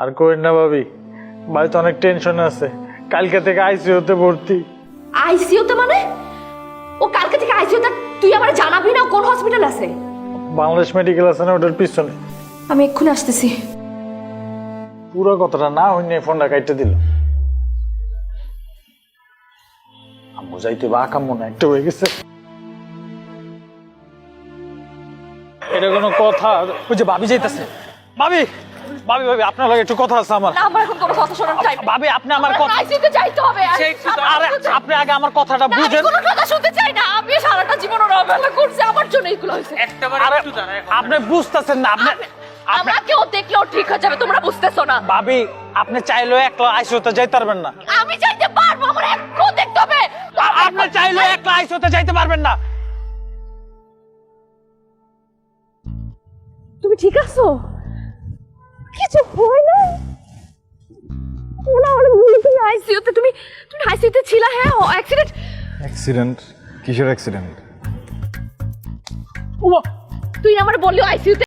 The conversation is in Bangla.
আর কইন না ভাবি, বাড়িতে অনেক টেনশন আছে। কালকে থেকে আইসিইউতে ভর্তি। আইসিইউতে মানে? ও কালকে থেকে আইসিইউতে, তুই আমারে জানাবি না কোন হসপিটাল আছে? বাংলাদেশ মেডিকেল আছে না, ওটার পিছনে। আমি এক্ষুনি আসতেছি। পুরো কথাটা না হইনি, ফোনটা কাটতে দিল। আম্মু যাইতে বা কাম্মু না, একটা হয়ে গেছে। এটা কোনো কথা? ওই যে ভাবি যাইতেছে। ভাবি ভাবি ভাবি, আপনার লাগে একটু কথা আছে আমার। না, আমার এখন কোনো কথা শোনার টাইম। ভাবি আপনি আমার কথা, আইসিইউতে যাইতে হবে। আরে আপনি আগে আমার কথাটা আমি বুঝেন। কোনো কথা শুনতে চাই না। আমি সারাটা জীবন ওর অবহেলা করছি, আমার জন্য এগুলো হয়েছে। আরে আপনি বুঝতেছেন না। আপনি আমরা কেউ দেখলেও ঠিক হয়ে যাবে, তোমরা বুঝতেছো না। ভাবি আপনি চাইলেও একলা আইসিইউতে যাইতে পারবেন না। আমি চাইতে পারবো, আমার একটু দেখতে হবে। আপনি চাইলেও একলা আইসিইউতে যাইতে পারবেন না। তুমি ঠিক আছো? কিছু হয় না? ওনা ওরা বলে তুমি আইসিইউতে, তুমি আইসিইউতে ছিলা? হ্যাঁ, অ্যাক্সিডেন্ট। অ্যাক্সিডেন্ট? কিসের অ্যাক্সিডেন্ট? তুই আমার বললি আইসিইউতে